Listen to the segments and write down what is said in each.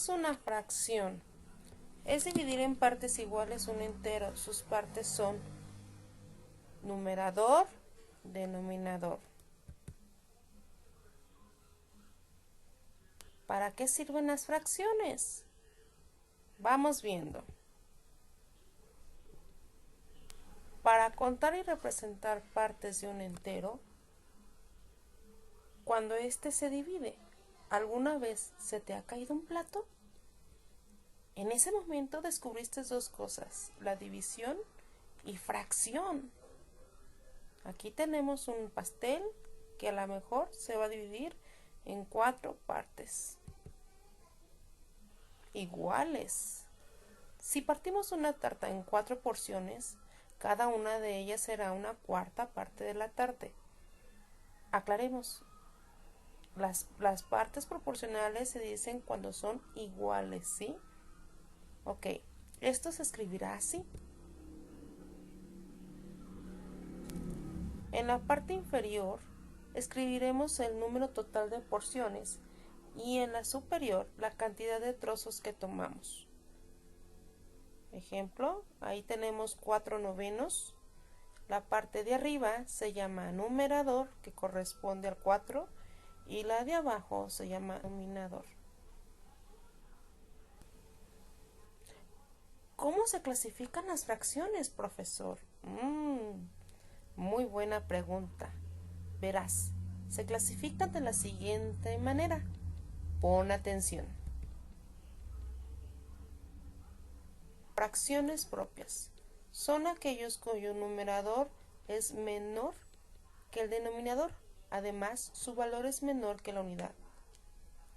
es una fracción? Es dividir en partes iguales un entero. Sus partes son numerador, denominador. ¿Para qué sirven las fracciones? Vamos viendo. Para contar y representar partes de un entero, cuando éste se divide, ¿alguna vez se te ha caído un plato? En ese momento descubriste dos cosas, la división y fracción. Aquí tenemos un pastel que a lo mejor se va a dividir en 4 partes iguales. Si partimos una tarta en 4 porciones, cada una de ellas será una cuarta parte de la tarta. Aclaremos, las partes proporcionales se dicen cuando son iguales, ¿sí? Ok, esto se escribirá así. En la parte inferior escribiremos el número total de porciones y en la superior la cantidad de trozos que tomamos. Ejemplo, ahí tenemos 4/9. La parte de arriba se llama numerador, que corresponde al 4, y la de abajo se llama denominador. ¿Cómo se clasifican las fracciones, profesor? Muy buena pregunta. Verás, se clasifican de la siguiente manera. Pon atención. Fracciones propias. Son aquellos cuyo numerador es menor que el denominador. Además, su valor es menor que la unidad.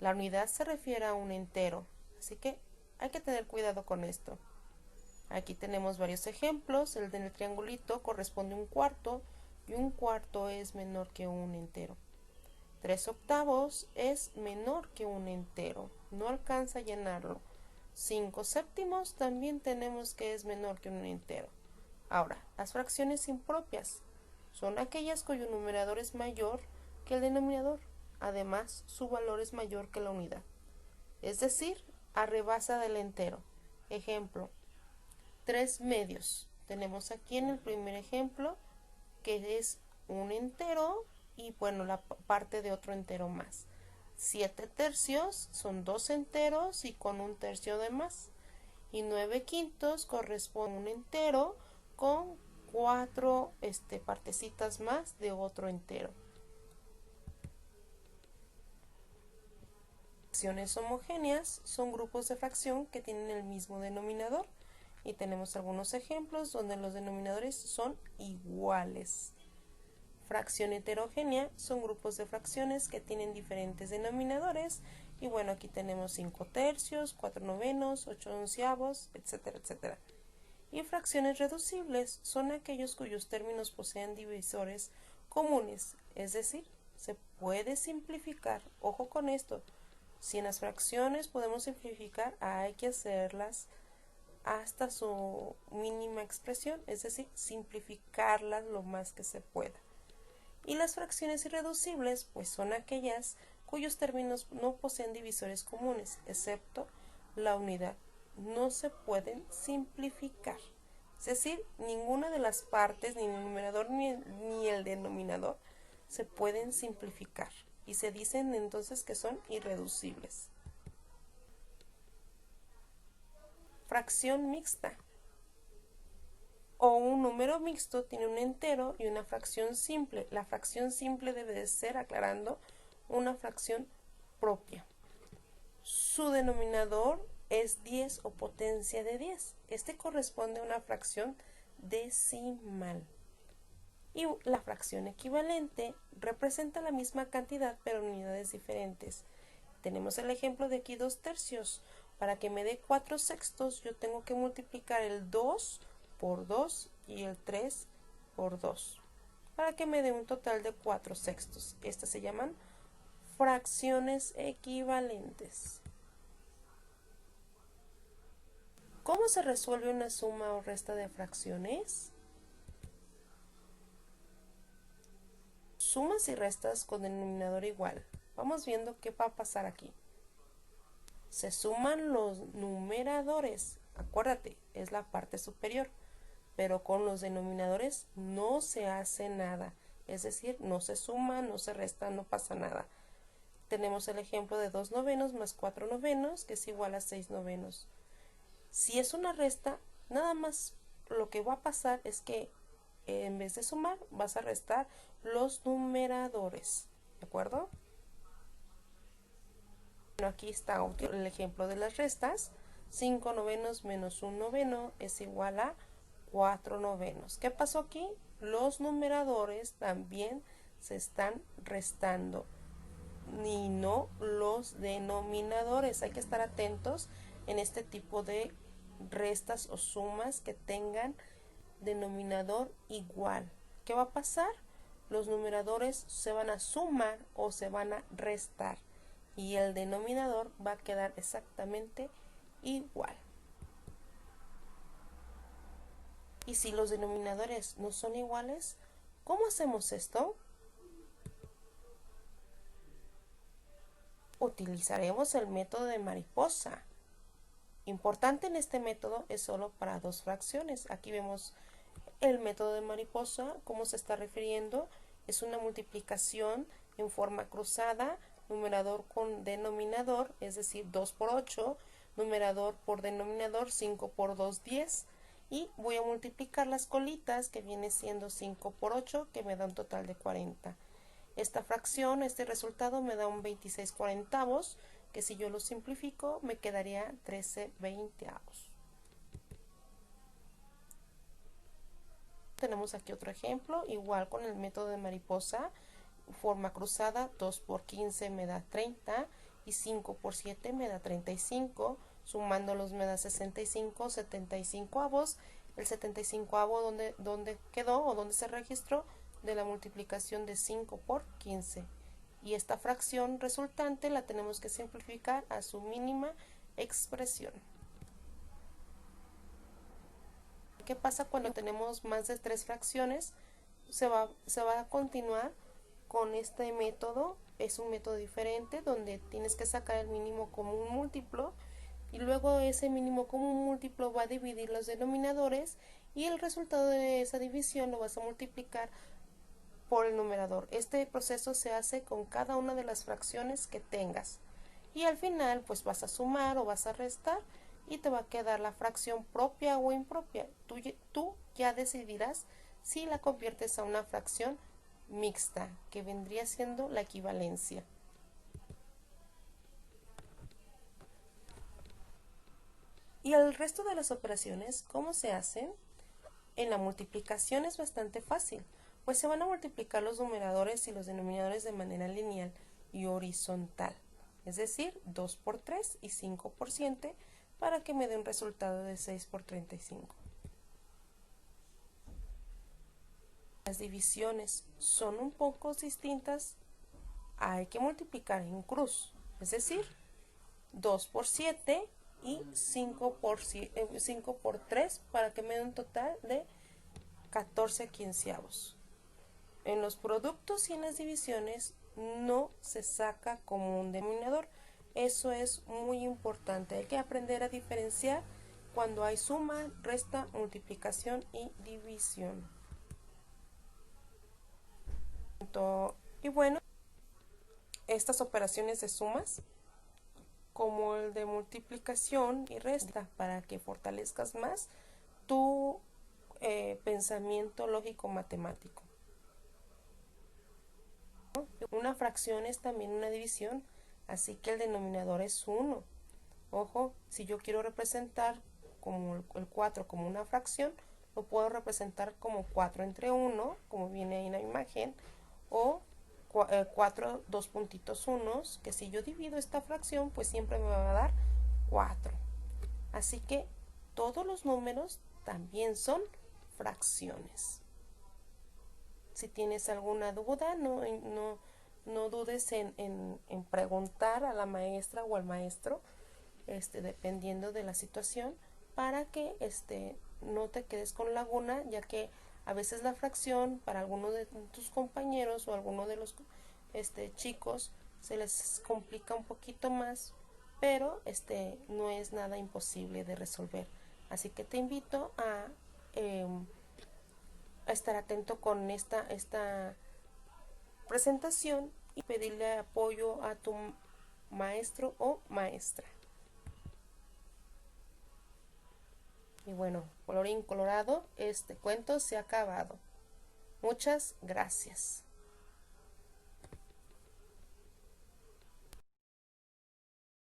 La unidad se refiere a un entero, así que hay que tener cuidado con esto. Aquí tenemos varios ejemplos. El del triangulito corresponde a un cuarto y un cuarto es menor que un entero. 3/8 es menor que un entero, no alcanza a llenarlo. 5/7 también tenemos que es menor que un entero. Ahora, las fracciones impropias son aquellas cuyo numerador es mayor que el denominador. Además, su valor es mayor que la unidad. Es decir, arrebasa del entero. Ejemplo, 3/2. Tenemos aquí en el primer ejemplo que es un entero y bueno, la parte de otro entero más. 7/3 son 2 enteros y con un tercio de más. Y 9/5 corresponde a un entero con 4 partecitas más de otro entero. Fracciones homogéneas son grupos de fracción que tienen el mismo denominador. Y tenemos algunos ejemplos donde los denominadores son iguales. Fracción heterogénea son grupos de fracciones que tienen diferentes denominadores. Y bueno, aquí tenemos 5/3, 4/9, 8/11, etcétera, etcétera. Y fracciones reducibles son aquellos cuyos términos poseen divisores comunes, es decir, se puede simplificar. Ojo con esto, si en las fracciones podemos simplificar, hay que hacerlas hasta su mínima expresión, es decir, simplificarlas lo más que se pueda. Y las fracciones irreducibles, pues son aquellas cuyos términos no poseen divisores comunes, excepto la unidad. No se pueden simplificar. Es decir, ninguna de las partes, ni el numerador ni el denominador, se pueden simplificar. Y se dicen entonces que son irreducibles. Fracción mixta. O un número mixto tiene un entero y una fracción simple. La fracción simple debe de ser, aclarando, una fracción propia. Su denominador es 10 o potencia de 10. Este corresponde a una fracción decimal. Y la fracción equivalente representa la misma cantidad pero en unidades diferentes. Tenemos el ejemplo de aquí 2/3. Para que me dé 4/6 yo tengo que multiplicar el 2 por 2 y el 3 por 2 para que me dé un total de 4/6. Estas se llaman fracciones equivalentes. ¿Cómo se resuelve una suma o resta de fracciones? Sumas y restas con denominador igual. Vamos viendo qué va a pasar aquí. Se suman los numeradores. Acuérdate, es la parte superior. Pero con los denominadores no se hace nada. Es decir, no se suma, no se resta, no pasa nada. Tenemos el ejemplo de 2 novenos más 4 novenos, que es igual a 6 novenos. Si es una resta, nada más lo que va a pasar es que en vez de sumar, vas a restar los numeradores. ¿De acuerdo? Bueno, aquí está el ejemplo de las restas. 5 novenos menos 1 noveno es igual a 4 novenos. ¿Qué pasó aquí? Los numeradores también se están restando, ni no los denominadores. Hay que estar atentos en este tipo de restas o sumas que tengan denominador igual. ¿Qué va a pasar? Los numeradores se van a sumar o se van a restar y el denominador va a quedar exactamente igual. Y si los denominadores no son iguales, ¿cómo hacemos esto? Utilizaremos el método de mariposa. Importante en este método es solo para dos fracciones. Aquí vemos el método de mariposa. ¿Cómo se está refiriendo? Es una multiplicación en forma cruzada, numerador con denominador, es decir, 2 por 8, numerador por denominador, 5 por 2, 10. Y voy a multiplicar las colitas, que viene siendo 5 por 8, que me da un total de 40. Esta fracción, este resultado me da un 26 cuarentavos, que si yo lo simplifico me quedaría 13 veinteavos. Tenemos aquí otro ejemplo, igual con el método de mariposa, forma cruzada, 2 por 15 me da 30 y 5 por 7 me da 35, sumándolos me da 65, 75avos. El 75avo, ¿dónde quedó o dónde se registró? De la multiplicación de 5 por 15. Y esta fracción resultante la tenemos que simplificar a su mínima expresión. ¿Qué pasa cuando tenemos más de 3 fracciones? Se va a continuar con este método. Es un método diferente donde tienes que sacar el mínimo común múltiplo y luego ese mínimo común múltiplo va a dividir los denominadores y el resultado de esa división lo vas a multiplicar por el numerador. Este proceso se hace con cada una de las fracciones que tengas y al final pues vas a sumar o vas a restar y te va a quedar la fracción propia o impropia. Tú ya decidirás si la conviertes a una fracción mixta, que vendría siendo la equivalencia. Y el resto de las operaciones, ¿cómo se hacen? En la multiplicación es bastante fácil, pues se van a multiplicar los numeradores y los denominadores de manera lineal y horizontal, es decir, 2 por 3 y 5 por 7, para que me dé un resultado de 6 por 35. Las divisiones son un poco distintas. Hay que multiplicar en cruz, es decir, 2 por 7 y 5 por 3 para que me dé un total de 14 quinceavos. En los productos y en las divisiones no se saca como un denominador. Eso es muy importante. Hay que aprender a diferenciar cuando hay suma, resta, multiplicación y división. Y bueno, estas operaciones de sumas como el de multiplicación y resta para que fortalezcas más tu pensamiento lógico matemático. Una fracción es también una división, así que el denominador es 1. Ojo, si yo quiero representar como el 4 como una fracción, lo puedo representar como 4 entre 1, como viene ahí en la imagen, o 4, 2 puntitos unos, que si yo divido esta fracción, pues siempre me va a dar 4. Así que todos los números también son fracciones. Si tienes alguna duda, no dudes en preguntar a la maestra o al maestro, dependiendo de la situación, para que no te quedes con laguna, ya que a veces la fracción para algunos de tus compañeros o alguno de los chicos se les complica un poquito más pero no es nada imposible de resolver. Así que te invito a estar atento con esta presentación y pedirle apoyo a tu maestro o maestra. Y bueno, colorín colorado, este cuento se ha acabado. Muchas gracias.